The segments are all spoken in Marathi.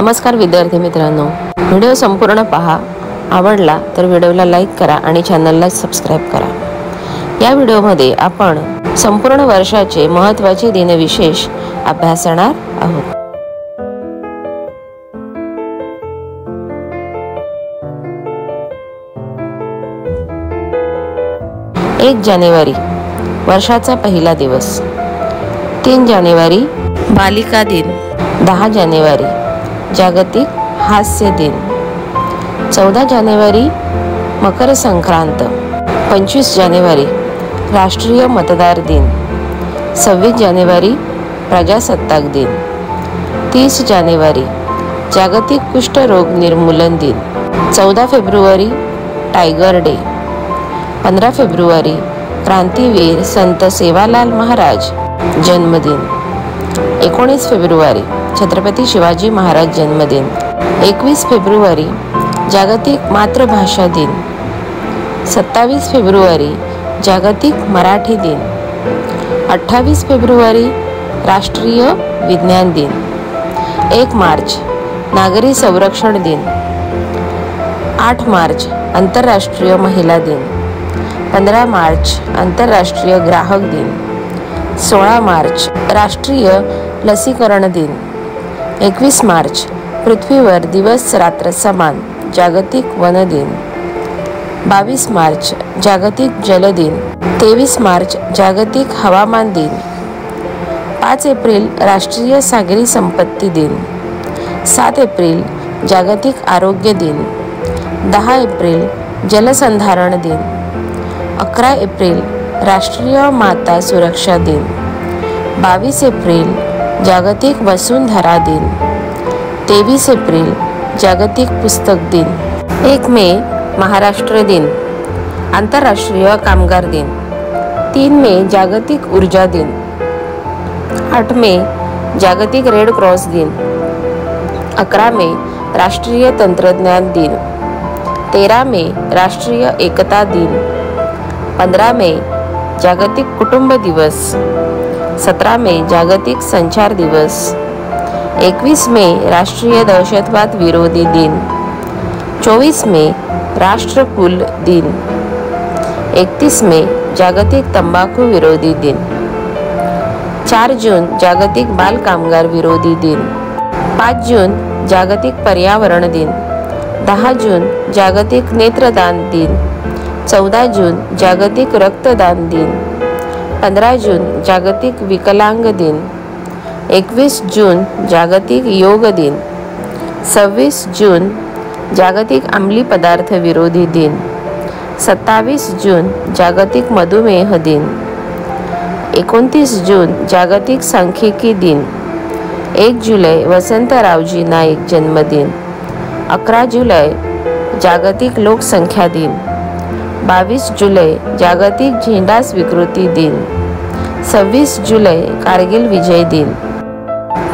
नमस्कार विद्यार्थी मित्रांनो, व्हिडिओ संपूर्ण पहा. आवडला तर व्हिडिओला लाईक करा आणि चॅनलला सबस्क्राईब करा. या व्हिडिओमध्ये आपण संपूर्ण वर्षाचे महत्त्वाचे दिनविशेष अभ्यासणार आहोत. 1 जानेवारी वर्षाचा पहिला दिवस. 3 जानेवारी बालिका दिन. 10 जानेवारी जागतिक हास्य दिन. 14 जानेवारी मकर संक्रांत. 25 जानेवारी राष्ट्रीय मतदार दिन. 26 जानेवारी प्रजासत्ताक दिन. 30 जानेवारी जागतिक कुष्ठरोग निर्मूलन दिन. 14 फेब्रुवारी टायगर डे. 15 फेब्रुवारी क्रांतीवीर संत सेवालाल महाराज जन्मदिन. 19 फेब्रुवारी छत्रपती शिवाजी महाराज जन्मदिन. 21 फेब्रुवारी जागतिक मातृभाषा दिन. 27 फेब्रुवारी जागतिक मराठी दिन. 28 फेब्रुवारी राष्ट्रीय विज्ञान दिन. 1 मार्च नागरी संरक्षण दिन. 8 मार्च आंतरराष्ट्रीय महिला दिन. 15 मार्च आंतरराष्ट्रीय ग्राहक दिन. 16 मार्च राष्ट्रीय लसीकरण दिन. 21 मार्च पृथ्वीवर दिवस रात्र समान जागतिक वन दिन. 22 मार्च जागतिक जल दिन. 23 मार्च जागतिक हवामान दिन. 5 एप्रिल राष्ट्रीय सागरी संपत्ती दिन. 7 एप्रिल जागतिक आरोग्य दिन. 10 एप्रिल जलसंधारण दिन. 11 एप्रिल राष्ट्रीय माता सुरक्षा दिन. 22 एप्रिल जागतिक वसुंधरा दिन. 23 एप्रिल जागतिक पुस्तक दिन. 1 मे महाराष्ट्र दिन, आंतरराष्ट्रीय कामगार दिन. 3 मे जागतिक ऊर्जा दिन. 8 मे जागतिक रेड क्रॉस दिन. 11 मे राष्ट्रीय तंत्रज्ञान दिन. 13 मे राष्ट्रीय एकता दिन. 15 मे जागतिक कुटुंब दिवस. 17 मे जागतिक संचार दिवस. 21 मे राष्ट्रीय दहशतवाद विरोधी दिन. 24 मे राष्ट्रकुल दिन. 31 मे जागतिक तंबाखू विरोधी दिन. 4 जून जागतिक बाल कामगार विरोधी दिन. 5 जून जागतिक पर्यावरण दिन. 10 जून जागतिक नेत्रदान दिन. 14 जून जागतिक रक्तदान दिन. 15 जून जागतिक विकलांग दिन. 21 जून जागतिक योग दिन. 26 जून जागतिक अंमली पदार्थ विरोधी दिन. 27 जून जागतिक मधुमेह दिन. 29 जून जागतिक सांख्यिकी दिन. 1 जुलै वसंतरावजी नाईक जन्मदिन. 11 जुलै जागतिक लोकसंख्या दिन. 22 जुलै जागतिक झेंडा स्वीकृती दिन. 26 जुलै कारगिल विजय दिन.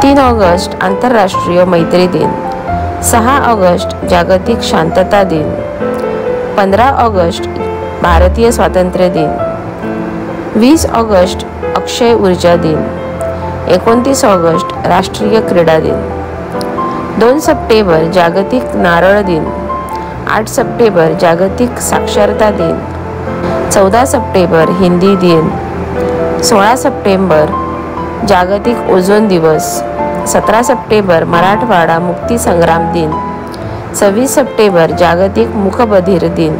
3 ऑगस्ट आंतरराष्ट्रीय मैत्री दिन. 6 ऑगस्ट जागतिक शांतता दिन. 15 ऑगस्ट भारतीय स्वातंत्र्य दिन. 20 ऑगस्ट अक्षय ऊर्जा दिन. 29 ऑगस्ट राष्ट्रीय क्रीडा दिन. 2 सप्टेंबर जागतिक नारळ दिन. 8 सप्टेंबर जागतिक साक्षरता दिन. 14 सप्टेंबर हिंदी दिन. 16 सप्टेंबर जागतिक ओझोन दिवस. 17 सप्टेंबर मराठवाडा मुक्ती संग्राम दिन. 26 सप्टेंबर जागतिक मूकबधिर दिन.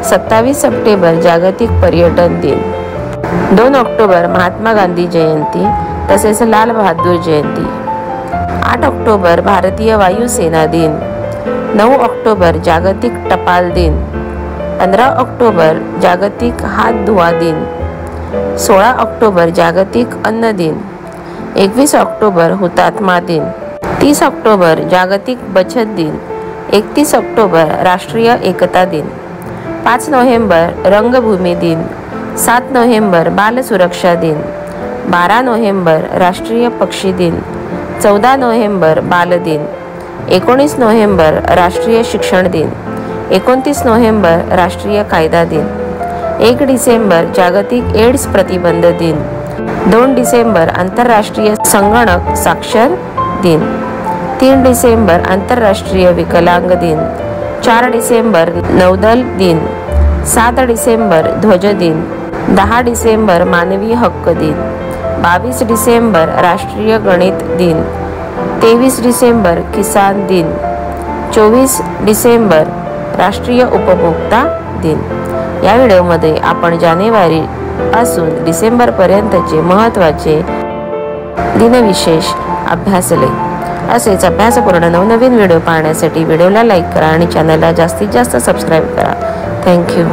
27 सप्टेंबर जागतिक पर्यटन दिन. 2 ऑक्टोबर महात्मा गांधी जयंती तसेच लाल बहादूर जयंती. 8 ऑक्टोबर भारतीय वायुसेना दिन. 9 ऑक्टोबर जागतिक टपाल दिन. 15 ऑक्टोबर जागतिक हात धुवा दिन. 16 ऑक्टोबर जागतिक अन्न दिन. 21 ऑक्टोबर हुतात्मा दिन. 30 ऑक्टोबर जागतिक बचत दिन. 31 ऑक्टोबर राष्ट्रीय एकता दिन. 5 नोव्हेंबर रंगभूमी दिन. 7 नोव्हेंबर बाल सुरक्षा दिन. 12 नोव्हेंबर राष्ट्रीय पक्षी दिन. 14 नोव्हेंबर बाल दिन. 19 नोव्हेंबर राष्ट्रीय शिक्षण दिन. 29 नोव्हेंबर राष्ट्रीय कायदा दिन. 1 डिसेंबर जागतिक एड्स प्रतिबंध दिन. 2 डिसेंबर आंतरराष्ट्रीय संगणक साक्षर दिन. 3 डिसेंबर आंतरराष्ट्रीय विकलांग दिन, 4 डिसेंबर नौदल दिन, 7 डिसेंबर ध्वज दिन, 10 डिसेंबर मानवी हक्क दिन, 22 डिसेंबर राष्ट्रीय गणित दिन, 23 डिसेंबर किसान दिन, 24 डिसेंबर राष्ट्रीय उपभोक्ता दिन। या व्हिडिओमध्ये आपण जानेवारी पासून डिसेंबर पर्यंतचे महत्त्वाचे दिनविशेष अभ्यासले। असेच अभ्यासपूर्ण नवनवीन व्हिडिओ पाहण्यासाठी व्हिडिओला लाईक करा आणि चॅनलला जास्तीत जास्त सबस्क्राईब करा। थँक्यू।